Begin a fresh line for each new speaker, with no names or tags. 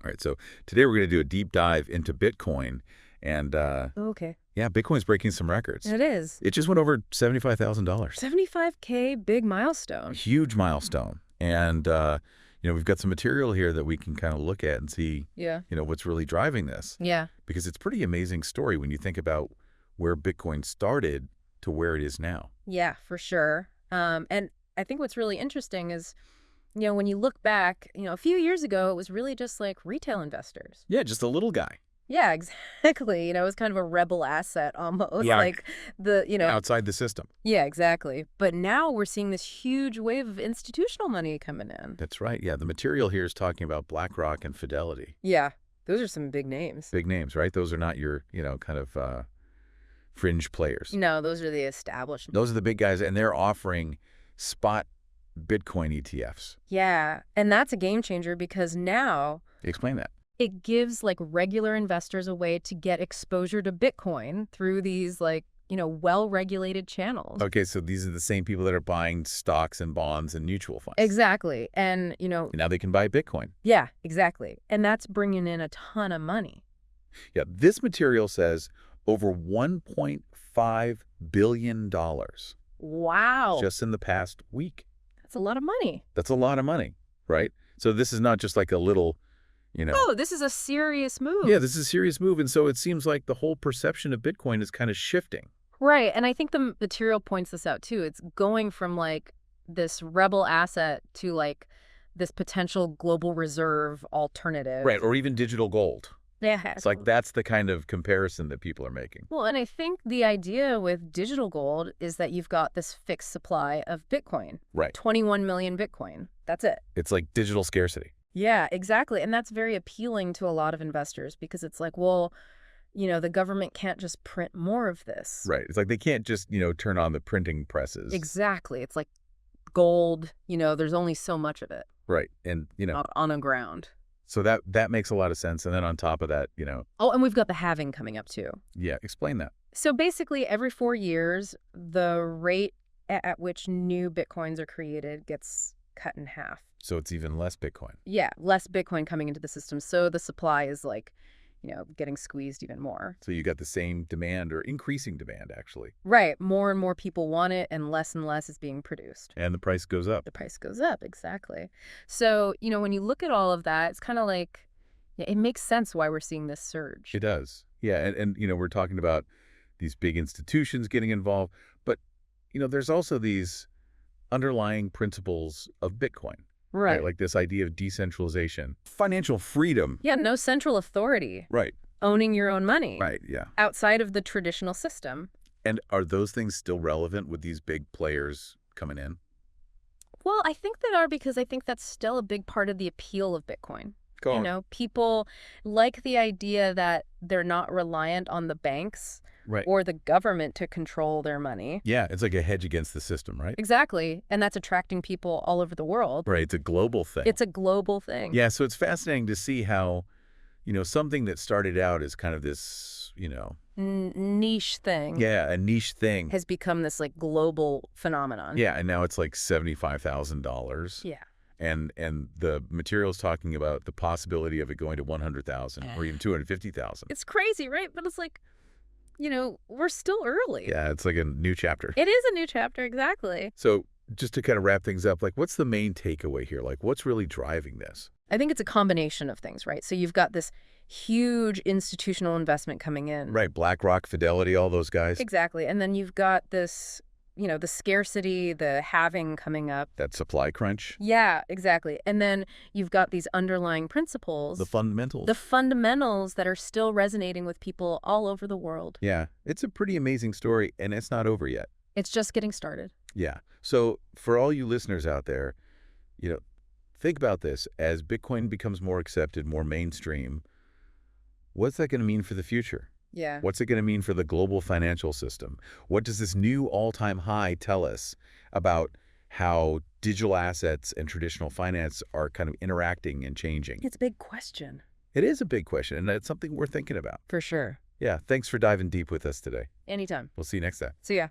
All right, so today we're going to do a deep dive into Bitcoin. And
Okay.
yeah, Bitcoin's breaking some records.
It is.
It just went over $75,000.
75K, big milestone.
Huge milestone. And, we've got some material here that we can kind of look at and see,
Yeah.
what's really driving this.
Yeah.
Because it's a pretty amazing story when you think about where Bitcoin started to where it is now.
Yeah, for sure. And I think what's really interesting is, when you look back, a few years ago, it was really just like retail investors.
Yeah, just a little guy.
Yeah, exactly. It was kind of a rebel asset almost.
Yeah.
Like
Outside the system.
Yeah, exactly. But now we're seeing this huge wave of institutional money coming in.
That's right. Yeah, the material here is talking about BlackRock and Fidelity.
Yeah, those are some big names.
Big names, right? Those are not your, kind of fringe players.
No, those are the established.
Those are the big guys, and they're offering spot Bitcoin ETFs.
Yeah, and that's a game changer because now
Explain that.
it gives like regular investors a way to get exposure to Bitcoin through these well-regulated channels.
Okay, so these are the same people that are buying stocks and bonds and mutual funds.
Exactly. And,
Now they can buy Bitcoin.
yeah, exactly. And that's bringing in a ton of money.
Yeah, this material says over $1.5 billion
Wow.
just in the past week.
That's a lot of money.
That's a lot of money, right? So this is not just like a little,
Oh, this is a serious move.
Yeah, this is a serious move. And so it seems like the whole perception of Bitcoin is kind of shifting.
Right. And I think the material points this out, too. It's going from like this rebel asset to like this potential global reserve alternative.
Right, or even digital gold.
Yeah.
It's like that's the kind of comparison that people are making.
Well, and I think the idea with digital gold is that you've got this fixed supply of Bitcoin.
Right.
21 million Bitcoin. That's it.
It's like digital scarcity.
Yeah, exactly. And that's very appealing to a lot of investors because it's like, well, the government can't just print more of this.
Right. It's like they can't just, turn on the printing presses.
Exactly. It's like gold, there's only so much of it.
Right. And,
On the ground.
so that makes a lot of sense. And then on top of that,
Oh, and we've got the halving coming up too.
yeah, explain that.
So basically every 4 years, the rate at which new Bitcoins are created gets cut in half.
So it's even less Bitcoin.
Yeah, less Bitcoin coming into the system. So the supply is like, getting squeezed even more.
So you got the same demand or increasing demand, actually.
Right. More and more people want it and less is being produced.
And the price goes up.
The price goes up. Exactly. So, when you look at all of that, it's kind of like, yeah, it makes sense why we're seeing this surge.
It does. Yeah. And we're talking about these big institutions getting involved. But, there's also these underlying principles of Bitcoin.
Right.
Like this idea of decentralization, financial freedom.
Yeah, no central authority.
Right.
Owning your own money.
Right. Yeah.
Outside of the traditional system.
And are those things still relevant with these big players coming in?
Well, I think they are because I think that's still a big part of the appeal of Bitcoin.
Go on.
People like the idea that they're not reliant on the banks
Right.
or the government to control their money.
Yeah, it's like a hedge against the system, right?
Exactly. And that's attracting people all over the world.
Right, it's a global thing.
It's a global thing.
Yeah, so it's fascinating to see how, something that started out as kind of this,
Niche thing.
Yeah, a niche thing.
Has become this like global phenomenon.
Yeah, and now it's like $75,000.
Yeah.
And the material's talking about the possibility of it going to 100,000 or even 250,000.
It's crazy, right? But it's like, we're still early.
Yeah, it's like a new chapter.
It is a new chapter, exactly.
So just to kind of wrap things up, like what's the main takeaway here? Like what's really driving this?
I think it's a combination of things, right? So you've got this huge institutional investment coming in.
Right, BlackRock, Fidelity, all those guys.
Exactly. And then you've got this, the scarcity, the halving coming up.
That supply crunch.
Yeah, exactly. And then you've got these underlying principles.
The fundamentals.
The fundamentals that are still resonating with people all over the world.
Yeah, it's a pretty amazing story, and it's not over yet.
It's just getting started.
Yeah. So for all you listeners out there, think about this. As Bitcoin becomes more accepted, more mainstream, what's that going to mean for the future?
Yeah.
What's it going to mean for the global financial system? What does this new all-time high tell us about how digital assets and traditional finance are kind of interacting and changing?
It's a big question.
It is a big question, and it's something we're thinking about.
For sure.
Yeah, thanks for diving deep with us today.
Anytime.
We'll see you next time.
See ya.